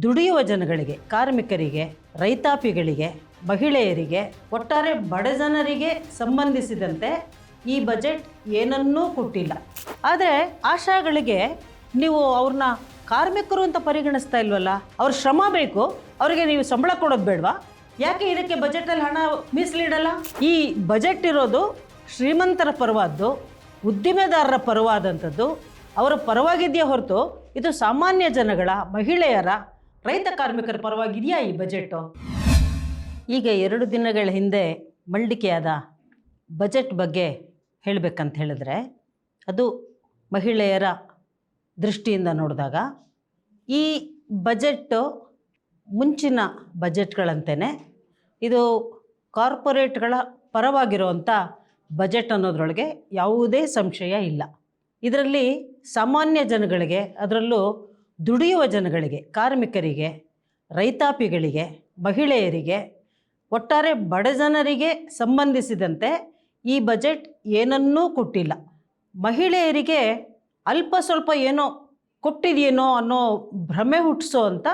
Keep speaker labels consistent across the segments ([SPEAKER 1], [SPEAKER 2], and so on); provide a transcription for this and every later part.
[SPEAKER 1] ದುಡಿಯುವ ಜನಗಳಿಗೆ, ಕಾರ್ಮಿಕರಿಗೆ, ರೈತಾಪಿಗಳಿಗೆ, ಮಹಿಳೆಯರಿಗೆ, ಒಟ್ಟಾರೆ ಬಡ ಜನರಿಗೆ ಸಂಬಂಧಿಸಿದಂತೆ ಈ ಬಜೆಟ್ ಏನನ್ನೂ ಕೊಟ್ಟಿಲ್ಲ. ಆದರೆ ಆಶಾಗಳಿಗೆ ನೀವು ಅವ್ರನ್ನ ಕಾರ್ಮಿಕರು ಅಂತ ಪರಿಗಣಿಸ್ತಾ ಇಲ್ವಲ್ಲ, ಅವ್ರ ಶ್ರಮ ಬೇಕು, ಅವರಿಗೆ ನೀವು ಸಂಬಳ ಕೊಡೋದು ಬೇಡವಾ? ಯಾಕೆ ಇದಕ್ಕೆ ಬಜೆಟಲ್ಲಿ ಹಣ ಮೀಸಲಿಡಲ್ಲ? ಈ ಬಜೆಟ್ ಇರೋದು ಶ್ರೀಮಂತರ ಪರವಾದ್ದು, ಉದ್ದಿಮೆದಾರರ ಪರವಾದಂಥದ್ದು, ಅವರ ಪರವಾಗಿದೆಯೇ ಹೊರತು ಇದು ಸಾಮಾನ್ಯ ಜನಗಳ, ಮಹಿಳೆಯರ, ರೈತ ಕಾರ್ಮಿಕರ ಪರವಾಗಿದೆಯಾ ಈ ಬಜೆಟು? ಈಗ 2 ದಿನಗಳ ಹಿಂದೆ ಮಂಡಿಕೆಯಾದ ಬಜೆಟ್ ಬಗ್ಗೆ ಹೇಳಬೇಕಂತ ಹೇಳಿದ್ರೆ, ಅದು ಮಹಿಳೆಯರ ದೃಷ್ಟಿಯಿಂದ ನೋಡಿದಾಗ ಈ ಬಜೆಟ್ಟು ಮುಂಚಿನ ಬಜೆಟ್ಗಳಂತೆಯೇ ಇದು ಕಾರ್ಪೊರೇಟ್ಗಳ ಪರವಾಗಿರುವಂಥ ಬಜೆಟ್ ಅನ್ನೋದ್ರೊಳಗೆ ಯಾವುದೇ ಸಂಶಯ ಇಲ್ಲ. ಇದರಲ್ಲಿ ಸಾಮಾನ್ಯ ಜನಗಳಿಗೆ, ಅದರಲ್ಲೂ ದುಡಿಯುವ ಜನಗಳಿಗೆ, ಕಾರ್ಮಿಕರಿಗೆ, ರೈತಾಪಿಗಳಿಗೆ, ಮಹಿಳೆಯರಿಗೆ, ಒಟ್ಟಾರೆ ಬಡ ಜನರಿಗೆ ಸಂಬಂಧಿಸಿದಂತೆ ಈ ಬಜೆಟ್ ಏನನ್ನೂ ಕೊಟ್ಟಿಲ್ಲ. ಮಹಿಳೆಯರಿಗೆ ಅಲ್ಪ ಸ್ವಲ್ಪ ಏನೋ ಕೊಟ್ಟಿದೆಯೇನೋ ಅನ್ನೋ ಭ್ರಮೆ ಹುಟ್ಟಿಸೋ ಅಂಥ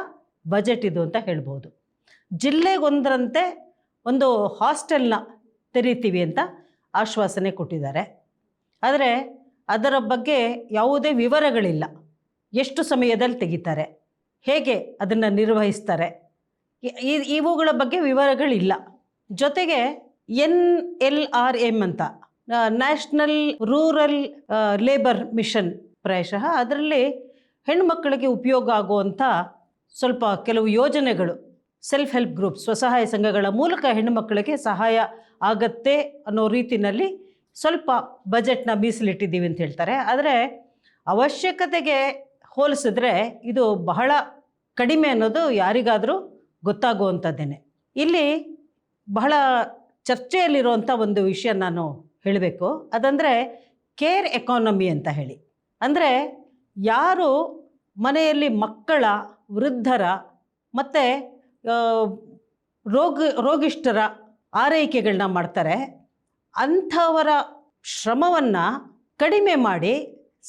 [SPEAKER 1] ಬಜೆಟ್ ಇದು ಅಂತ ಹೇಳ್ಬೋದು. ಜಿಲ್ಲೆಗೊಂದರಂತೆ ಒಂದು ಹಾಸ್ಟೆಲ್ನ ತೆರೀತೀವಿ ಅಂತ ಆಶ್ವಾಸನೆ ಕೊಟ್ಟಿದ್ದಾರೆ. ಆದರೆ ಅದರ ಬಗ್ಗೆ ಯಾವುದೇ ವಿವರಗಳಿಲ್ಲ. ಎಷ್ಟು ಸಮಯದಲ್ಲಿ ತೆಗಿತಾರೆ, ಹೇಗೆ ಅದನ್ನು ನಿರ್ವಹಿಸ್ತಾರೆ, ಇವುಗಳ ಬಗ್ಗೆ ವಿವರಗಳಿಲ್ಲ. ಜೊತೆಗೆ NLRM ಅಂತ, ನ್ಯಾಷನಲ್ ರೂರಲ್ ಲೇಬರ್ ಮಿಷನ್, ಪ್ರಾಯಶಃ ಅದರಲ್ಲಿ ಹೆಣ್ಣುಮಕ್ಕಳಿಗೆ ಉಪಯೋಗ ಆಗುವಂಥ ಸ್ವಲ್ಪ ಕೆಲವು ಯೋಜನೆಗಳು, ಸೆಲ್ಫ್ ಹೆಲ್ಪ್ ಗ್ರೂಪ್, ಸ್ವಸಹಾಯ ಸಂಘಗಳ ಮೂಲಕ ಹೆಣ್ಣುಮಕ್ಕಳಿಗೆ ಸಹಾಯ ಆಗತ್ತೆ ಅನ್ನೋ ರೀತಿಯಲ್ಲಿ ಸ್ವಲ್ಪ ಬಜೆಟ್ನ ಮೀಸಲಿಟ್ಟಿದ್ದೀವಿ ಅಂತ ಹೇಳ್ತಾರೆ. ಆದರೆ ಅವಶ್ಯಕತೆಗೆ ಹೋಲಿಸಿದ್ರೆ ಇದು ಬಹಳ ಕಡಿಮೆ ಅನ್ನೋದು ಯಾರಿಗಾದರೂ ಗೊತ್ತಾಗುವಂಥದ್ದೇನೆ. ಇಲ್ಲಿ ಬಹಳ ಚರ್ಚೆಯಲ್ಲಿರುವಂಥ ಒಂದು ವಿಷಯ ನಾನು ಹೇಳಬೇಕು. ಅದಂದರೆ ಕೇರ್ ಎಕಾನಮಿ ಅಂತ ಹೇಳಿ. ಅಂದರೆ ಯಾರು ಮನೆಯಲ್ಲಿ ಮಕ್ಕಳ, ವೃದ್ಧರ ಮತ್ತು ರೋಗಿಷ್ಠರ ಆರೈಕೆಗಳನ್ನ ಮಾಡ್ತಾರೆ, ಅಂಥವರ ಶ್ರಮವನ್ನು ಕಡಿಮೆ ಮಾಡಿ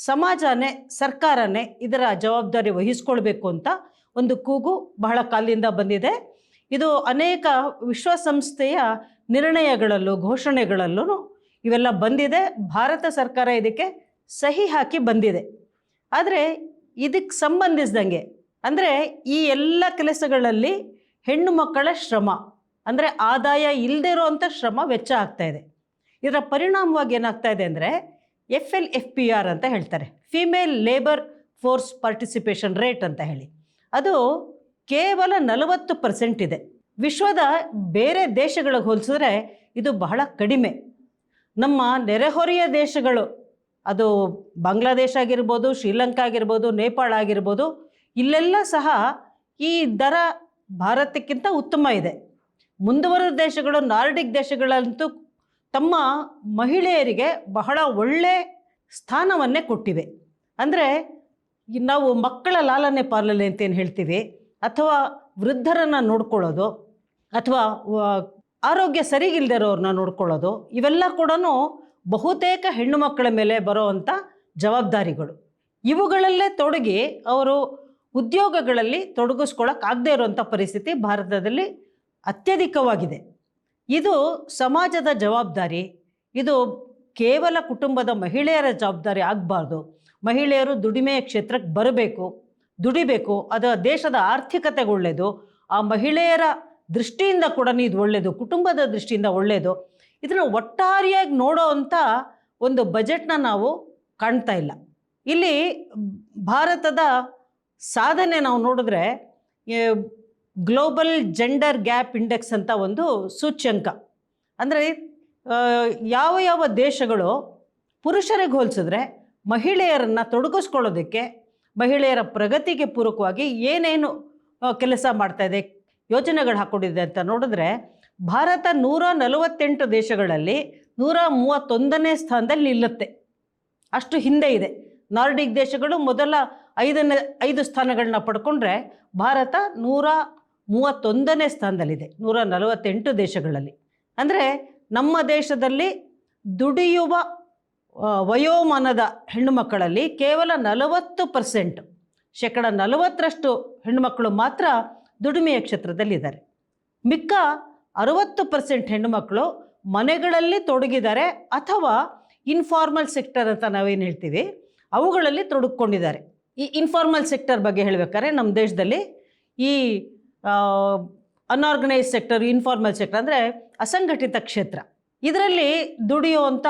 [SPEAKER 1] ಸಮಾಜನೇ, ಸರ್ಕಾರನೇ ಇದರ ಜವಾಬ್ದಾರಿ ವಹಿಸ್ಕೊಳ್ಬೇಕು ಅಂತ ಒಂದು ಕೂಗು ಬಹಳ ಕಾಲದಿಂದ ಬಂದಿದೆ. ಇದು ಅನೇಕ ವಿಶ್ವಸಂಸ್ಥೆಯ ನಿರ್ಣಯಗಳಲ್ಲೂ, ಘೋಷಣೆಗಳಲ್ಲೂ ಇವೆಲ್ಲ ಬಂದಿದೆ. ಭಾರತ ಸರ್ಕಾರ ಇದಕ್ಕೆ ಸಹಿ ಹಾಕಿ ಬಂದಿದೆ. ಆದರೆ ಇದಕ್ಕೆ ಸಂಬಂಧಿಸಿದಂಗೆ, ಅಂದರೆ ಈ ಎಲ್ಲ ಕೆಲಸಗಳಲ್ಲಿ ಹೆಣ್ಣು ಮಕ್ಕಳ ಶ್ರಮ, ಅಂದರೆ ಆದಾಯ ಇಲ್ಲದೇ ಇರೋವಂಥ ಶ್ರಮ ವೆಚ್ಚ ಆಗ್ತಾಯಿದೆ. ಇದರ ಪರಿಣಾಮವಾಗಿ ಏನಾಗ್ತಾ ಇದೆ ಅಂದರೆ FLFPR ಅಂತ ಹೇಳ್ತಾರೆ, female labour force participation rate ಅಂತ ಹೇಳಿ. ಅದು ಕೇವಲ 40% ಇದೆ. ವಿಶ್ವದ ಬೇರೆ ದೇಶಗಳಿಗೆ ಹೋಲಿಸಿದ್ರೆ ಇದು ಬಹಳ ಕಡಿಮೆ. ನಮ್ಮ ನೆರೆಹೊರೆಯ ದೇಶಗಳು, ಅದು ಬಾಂಗ್ಲಾದೇಶ ಆಗಿರ್ಬೋದು, ಶ್ರೀಲಂಕಾ ಆಗಿರ್ಬೋದು, ನೇಪಾಳ ಆಗಿರ್ಬೋದು, ಇಲ್ಲೆಲ್ಲ ಸಹ ಈ ದರ ಭಾರತಕ್ಕಿಂತ ಉತ್ತಮ ಇದೆ. ಮುಂದುವರೆದ ದೇಶಗಳು, ನಾರ್ಡಿಕ್ ದೇಶಗಳಂತೂ ತಮ್ಮ ಮಹಿಳೆಯರಿಗೆ ಬಹಳ ಒಳ್ಳೆ ಸ್ಥಾನವನ್ನೇ ಕೊಟ್ಟಿವೆ. ಅಂದರೆ ನಾವು ಮಕ್ಕಳ ಲಾಲನೆ ಪಾಲನೆ ಅಂತೇನು ಹೇಳ್ತೀವಿ, ಅಥವಾ ವೃದ್ಧರನ್ನು ನೋಡ್ಕೊಳ್ಳೋದು, ಅಥವಾ ಆರೋಗ್ಯ ಸರಿಗಿಲ್ದಿರೋರನ್ನ ನೋಡ್ಕೊಳ್ಳೋದು, ಇವೆಲ್ಲ ಕೂಡ ಬಹುತೇಕ ಹೆಣ್ಣು ಮಕ್ಕಳ ಮೇಲೆ ಬರೋವಂಥ ಜವಾಬ್ದಾರಿಗಳು. ಇವುಗಳಲ್ಲೇ ತೊಡಗಿ ಅವರು ಉದ್ಯೋಗಗಳಲ್ಲಿ ತೊಡಗಿಸ್ಕೊಳ್ಳೋಕ್ಕಾಗದೇ ಇರುವಂಥ ಪರಿಸ್ಥಿತಿ ಭಾರತದಲ್ಲಿ ಅತ್ಯಧಿಕವಾಗಿದೆ. ಇದು ಸಮಾಜದ ಜವಾಬ್ದಾರಿ. ಇದು ಕೇವಲ ಕುಟುಂಬದ ಮಹಿಳೆಯರ ಜವಾಬ್ದಾರಿ ಆಗಬಾರ್ದು. ಮಹಿಳೆಯರು ದುಡಿಮೆಯ ಕ್ಷೇತ್ರಕ್ಕೆ ಬರಬೇಕು, ದುಡಿಬೇಕು. ಅದು ದೇಶದ ಆರ್ಥಿಕತೆಗೆ ಒಳ್ಳೆಯದು. ಆ ಮಹಿಳೆಯರ ದೃಷ್ಟಿಯಿಂದ ಕೂಡ ಇದು ಒಳ್ಳೆಯದು, ಕುಟುಂಬದ ದೃಷ್ಟಿಯಿಂದ ಒಳ್ಳೆಯದು. ಇದನ್ನು ಒಟ್ಟಾರೆಯಾಗಿ ನೋಡೋ ಅಂಥ ಒಂದು ಬಜೆಟ್ನ ನಾವು ಕಾಣ್ತಾ ಇಲ್ಲ. ಇಲ್ಲಿ ಭಾರತದ ಸಾಧನೆ ನಾವು ನೋಡಿದ್ರೆ ಗ್ಲೋಬಲ್ ಜೆಂಡರ್ ಗ್ಯಾಪ್ ಇಂಡೆಕ್ಸ್ ಅಂತ ಒಂದು ಸೂಚ್ಯಂಕ, ಅಂದರೆ ಯಾವ ಯಾವ ದೇಶಗಳು ಪುರುಷರಿಗೆ ಹೋಲಿಸಿದ್ರೆ ಮಹಿಳೆಯರನ್ನು ತೊಡಗಿಸ್ಕೊಳ್ಳೋದಕ್ಕೆ, ಮಹಿಳೆಯರ ಪ್ರಗತಿಗೆ ಪೂರಕವಾಗಿ ಏನೇನು ಕೆಲಸ ಮಾಡ್ತಾಯಿದೆ, ಯೋಜನೆಗಳು ಹಾಕ್ಕೊಂಡಿದೆ ಅಂತ ನೋಡಿದ್ರೆ ಭಾರತ 148 ದೇಶಗಳಲ್ಲಿ 131ನೇ ಸ್ಥಾನದಲ್ಲಿ ನಿಲ್ಲುತ್ತೆ. ಅಷ್ಟು ಹಿಂದೆ ಇದೆ. ನಾರ್ಡಿಕ್ ದೇಶಗಳು ಮೊದಲ 5 ಸ್ಥಾನಗಳನ್ನ ಪಡ್ಕೊಂಡ್ರೆ ಭಾರತ 131ನೇ ಸ್ಥಾನದಲ್ಲಿದೆ 148 ದೇಶಗಳಲ್ಲಿ. ಅಂದರೆ ನಮ್ಮ ದೇಶದಲ್ಲಿ ದುಡಿಯುವ ವಯೋಮಾನದ ಹೆಣ್ಣು ಮಕ್ಕಳಲ್ಲಿ ಕೇವಲ 40%, 40% ಹೆಣ್ಣುಮಕ್ಕಳು ಮಾತ್ರ ದುಡಿಮೆಯ ಕ್ಷೇತ್ರದಲ್ಲಿದ್ದಾರೆ. ಮಿಕ್ಕ 60% ಹೆಣ್ಣುಮಕ್ಕಳು ಮನೆಗಳಲ್ಲಿ ತೊಡಗಿದ್ದಾರೆ ಅಥವಾ ಇನ್ಫಾರ್ಮಲ್ ಸೆಕ್ಟರ್ ಅಂತ ನಾವೇನು ಹೇಳ್ತೀವಿ ಅವುಗಳಲ್ಲಿ ತೊಡಗಿಕೊಂಡಿದ್ದಾರೆ. ಈ ಇನ್ಫಾರ್ಮಲ್ ಸೆಕ್ಟರ್ ಬಗ್ಗೆ ಹೇಳಬೇಕಾದ್ರೆ ನಮ್ಮ ದೇಶದಲ್ಲಿ ಈ ಅನ್ಆರ್ಗನೈಸ್ ಸೆಕ್ಟರ್, ಇನ್ಫಾರ್ಮಲ್ ಸೆಕ್ಟರ್ ಅಂದರೆ ಅಸಂಘಟಿತ ಕ್ಷೇತ್ರ, ಇದರಲ್ಲಿ ದುಡಿಯುವಂಥ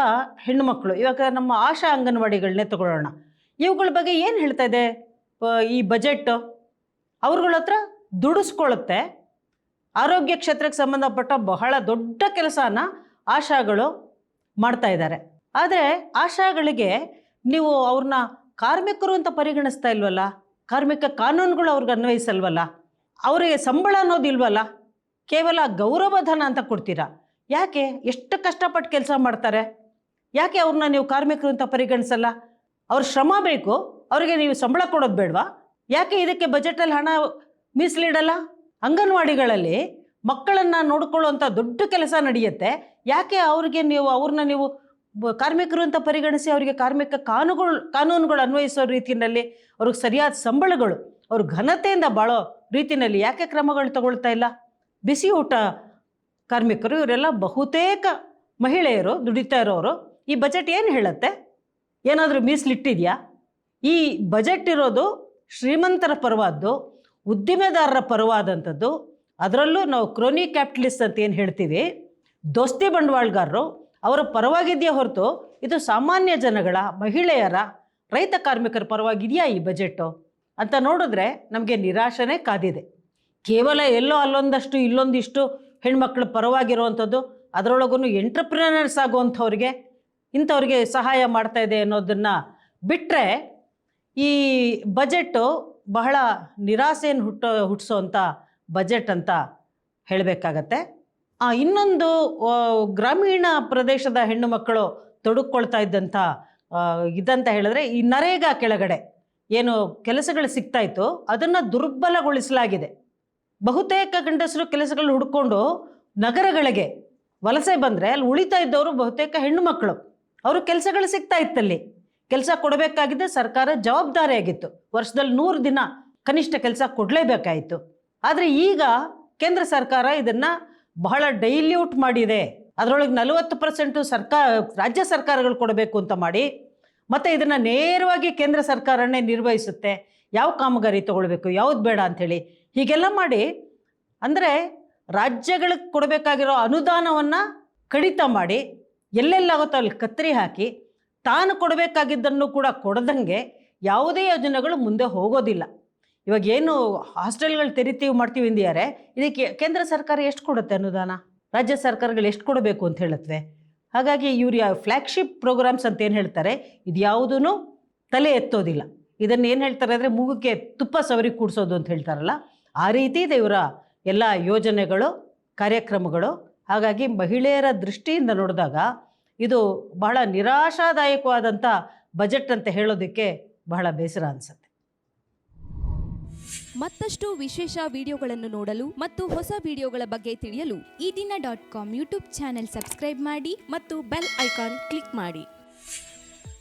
[SPEAKER 1] ಹೆಣ್ಣುಮಕ್ಕಳು, ಇವಾಗ ನಮ್ಮ ಆಶಾ ಅಂಗನವಾಡಿಗಳನ್ನೇ ತಗೊಳ್ಳೋಣ, ಇವುಗಳ ಬಗ್ಗೆ ಏನು ಹೇಳ್ತಾ ಇದೆ ಈ ಬಜೆಟ್? ಅವ್ರಗಳ ಹತ್ರ ದುಡಿಸ್ಕೊಳ್ಳುತ್ತೆ. ಆರೋಗ್ಯ ಕ್ಷೇತ್ರಕ್ಕೆ ಸಂಬಂಧಪಟ್ಟ ಬಹಳ ದೊಡ್ಡ ಕೆಲಸನ ಆಶಾಗಳು ಮಾಡ್ತಾ ಇದ್ದಾರೆ. ಆದರೆ ಆಶಾಗಳಿಗೆ ನೀವು ಅವ್ರನ್ನ ಕಾರ್ಮಿಕರು ಅಂತ ಪರಿಗಣಿಸ್ತಾ ಇಲ್ವಲ್ಲ, ಕಾರ್ಮಿಕ ಕಾನೂನುಗಳು ಅವ್ರಿಗೆ ಅನ್ವಯಿಸಲ್ವಲ್ಲ, ಅವರಿಗೆ ಸಂಬಳ ಅನ್ನೋದಿಲ್ವಲ್ಲ, ಕೇವಲ ಗೌರವಧನ ಅಂತ ಕೊಡ್ತೀರಾ. ಯಾಕೆ? ಎಷ್ಟು ಕಷ್ಟಪಟ್ಟು ಕೆಲಸ ಮಾಡ್ತಾರೆ, ಯಾಕೆ ಅವ್ರನ್ನ ನೀವು ಕಾರ್ಮಿಕರು ಅಂತ ಪರಿಗಣಿಸಲ್ಲ? ಅವ್ರ ಶ್ರಮ ಬೇಕು, ಅವರಿಗೆ ನೀವು ಸಂಬಳ ಕೊಡೋದು ಬೇಡವಾ? ಯಾಕೆ ಇದಕ್ಕೆ ಬಜೆಟಲ್ಲಿ ಹಣ ಮೀಸಲಿಡಲ್ಲ? ಅಂಗನವಾಡಿಗಳಲ್ಲಿ ಮಕ್ಕಳನ್ನು ನೋಡ್ಕೊಳ್ಳುವಂಥ ದೊಡ್ಡ ಕೆಲಸ ನಡೆಯುತ್ತೆ, ಯಾಕೆ ಅವ್ರನ್ನ ನೀವು ಕಾರ್ಮಿಕರು ಅಂತ ಪರಿಗಣಿಸಿ ಅವರಿಗೆ ಕಾರ್ಮಿಕ ಕಾನೂನುಗಳು ಅನ್ವಯಿಸೋ ರೀತಿಯಲ್ಲಿ ಅವ್ರಿಗೆ ಸರಿಯಾದ ಸಂಬಳಗಳು, ಅವ್ರ ಘನತೆಯಿಂದ ಬಾಳೋ ರೀತಿಯಲ್ಲಿ ಯಾಕೆ ಕ್ರಮಗಳು ತಗೊಳ್ತಾ ಇಲ್ಲ? ಬಿಸಿ ಊಟ ಕಾರ್ಮಿಕರು ಇವರೆಲ್ಲ ಬಹುತೇಕ ಮಹಿಳೆಯರು, ದುಡಿತಾ ಇರೋರು. ಈ ಬಜೆಟ್ ಏನು ಹೇಳುತ್ತೆ? ಏನಾದರೂ ಮೀಸಲಿಟ್ಟಿದೆಯಾ? ಈ ಬಜೆಟ್ ಇರೋದು ಶ್ರೀಮಂತರ ಪರವಾದ್ದು, ಉದ್ದಿಮೆದಾರರ ಪರವಾದಂಥದ್ದು. ಅದರಲ್ಲೂ ನಾವು ಕ್ರೋನಿ ಕ್ಯಾಪಿಟಲಿಸ್ಟ್ ಅಂತ ಏನು ಹೇಳ್ತೀವಿ, ದೋಸ್ತಿ ಬಂಡವಾಳಗಾರರು, ಅವರ ಪರವಾಗಿದೆಯೇ ಹೊರತು ಇದು ಸಾಮಾನ್ಯ ಜನಗಳ, ಮಹಿಳೆಯರ, ರೈತ ಕಾರ್ಮಿಕರ ಪರವಾಗಿದೆಯಾ ಈ ಬಜೆಟು ಅಂತ ನೋಡಿದ್ರೆ ನಮಗೆ ನಿರಾಶನೇ ಕಾದಿದೆ. ಕೇವಲ ಎಲ್ಲೋ ಅಲ್ಲೊಂದಷ್ಟು ಇಲ್ಲೊಂದಿಷ್ಟು ಹೆಣ್ಮಕ್ಳ ಪರವಾಗಿರುವಂಥದ್ದು, ಅದರೊಳಗೂ ಎಂಟ್ರಪ್ರಿನರ್ಸ್ ಆಗುವಂಥವ್ರಿಗೆ ಇಂಥವ್ರಿಗೆ ಸಹಾಯ ಮಾಡ್ತಾ ಇದೆ ಅನ್ನೋದನ್ನು ಬಿಟ್ಟರೆ ಈ ಬಜೆಟ್ಟು ಬಹಳ ನಿರಾಸೆಯನ್ನು ಹುಟ್ಟಿಸೋವಂಥ ಬಜೆಟ್ ಅಂತ ಹೇಳಬೇಕಾಗತ್ತೆ. ಇನ್ನೊಂದು ಗ್ರಾಮೀಣ ಪ್ರದೇಶದ ಹೆಣ್ಣು ಮಕ್ಕಳು ತೊಡಗಿಕೊಳ್ತಾ ಇದ್ದಂಥ ಇದಂತ ಹೇಳಿದ್ರೆ ಈ ನರೇಗಾ ಕೆಳಗಡೆ ಏನು ಕೆಲಸಗಳು ಸಿಗ್ತಾಯಿತ್ತು ಅದನ್ನು ದುರ್ಬಲಗೊಳಿಸಲಾಗಿದೆ. ಬಹುತೇಕ ಗಂಡಸರು ಕೆಲಸಗಳು ಹುಡ್ಕೊಂಡು ನಗರಗಳಿಗೆ ವಲಸೆ ಬಂದರೆ ಅಲ್ಲಿ ಉಳಿತಾ ಇದ್ದವರು ಬಹುತೇಕ ಹೆಣ್ಣು ಮಕ್ಕಳು. ಅವರು ಕೆಲಸಗಳು ಸಿಗ್ತಾ ಇತ್ತಲ್ಲಿ, ಕೆಲಸ ಕೊಡಬೇಕಾಗಿದ್ದ ಸರ್ಕಾರ ಜವಾಬ್ದಾರಿಯಾಗಿತ್ತು. ವರ್ಷದಲ್ಲಿ 100 ದಿನ ಕನಿಷ್ಠ ಕೆಲಸ ಕೊಡಲೇಬೇಕಾಯಿತು. ಆದರೆ ಈಗ ಕೇಂದ್ರ ಸರ್ಕಾರ ಇದನ್ನು ಬಹಳ ಡೈಲ್ಯೂಟ್ ಮಾಡಿದೆ. ಅದರೊಳಗೆ 40% ರಾಜ್ಯ ಸರ್ಕಾರಗಳು ಕೊಡಬೇಕು ಅಂತ ಮಾಡಿ, ಮತ್ತು ಇದನ್ನು ನೇರವಾಗಿ ಕೇಂದ್ರ ಸರ್ಕಾರನೇ ನಿರ್ವಹಿಸುತ್ತೆ, ಯಾವ ಕಾಮಗಾರಿ ತೊಗೊಳ್ಬೇಕು ಯಾವುದು ಬೇಡ ಅಂಥೇಳಿ ಹೀಗೆಲ್ಲ ಮಾಡಿ, ಅಂದರೆ ರಾಜ್ಯಗಳಿಗೆ ಕೊಡಬೇಕಾಗಿರೋ ಅನುದಾನವನ್ನು ಕಡಿತ ಮಾಡಿ ಎಲ್ಲೆಲ್ಲಾಗುತ್ತೋ ಅಲ್ಲಿ ಕತ್ತರಿ ಹಾಕಿ ತಾನು ಕೊಡಬೇಕಾಗಿದ್ದನ್ನು ಕೂಡ ಕೊಡದಂಗೆ ಯಾವುದೇ ಯೋಜನೆಗಳು ಮುಂದೆ ಹೋಗೋದಿಲ್ಲ. ಇವಾಗ ಏನು ಹಾಸ್ಟೆಲ್ಗಳು ತೆರಿತೀವಿ ಮಾಡ್ತೀವಿ ಅಂದಿದ್ದಾರೆ, ಇದಕ್ಕೆ ಕೇಂದ್ರ ಸರ್ಕಾರ ಎಷ್ಟು ಕೊಡುತ್ತೆ ಅನುದಾನ, ರಾಜ್ಯ ಸರ್ಕಾರಗಳು ಎಷ್ಟು ಕೊಡಬೇಕು ಅಂತ ಹೇಳುತ್ತವೆ. ಹಾಗಾಗಿ ಇವ್ರು ಫ್ಲ್ಯಾಗ್ಶಿಪ್ ಪ್ರೋಗ್ರಾಮ್ಸ್ ಅಂತ ಏನು ಹೇಳ್ತಾರೆ, ಇದು ಯಾವುದೂ ತಲೆ ಎತ್ತೋದಿಲ್ಲ. ಇದನ್ನು ಏನು ಹೇಳ್ತಾರೆ ಅಂದರೆ ಮೂಗಕ್ಕೆ ತುಪ್ಪ ಸವರಿ ಕೂಡಿಸೋದು ಅಂತ ಹೇಳ್ತಾರಲ್ಲ, ಆ ರೀತಿ ಇದೆ ಇವರ ಎಲ್ಲ ಯೋಜನೆಗಳು, ಕಾರ್ಯಕ್ರಮಗಳು. ಹಾಗಾಗಿ ಮಹಿಳೆಯರ ದೃಷ್ಟಿಯಿಂದ ನೋಡಿದಾಗ ಇದು ಬಹಳ ನಿರಾಶಾದಾಯಕವಾದಂಥ ಬಜೆಟ್ ಅಂತ ಹೇಳೋದಕ್ಕೆ ಬಹಳ ಬೇಸರ ಅನಿಸುತ್ತೆ.
[SPEAKER 2] ಮತ್ತಷ್ಟು ವಿಶೇಷ ವಿಡಿಯೋಗಳನ್ನು ನೋಡಲು ಮತ್ತು ಹೊಸ ವಿಡಿಯೋಗಳ ಬಗ್ಗೆ ತಿಳಿಯಲು
[SPEAKER 3] EDina.com ಯೂಟ್ಯೂಬ್ ಚಾನೆಲ್ ಸಬ್ಸ್ಕ್ರೈಬ್ ಮಾಡಿ ಮತ್ತು ಬೆಲ್ ಐಕಾನ್ ಕ್ಲಿಕ್ ಮಾಡಿ.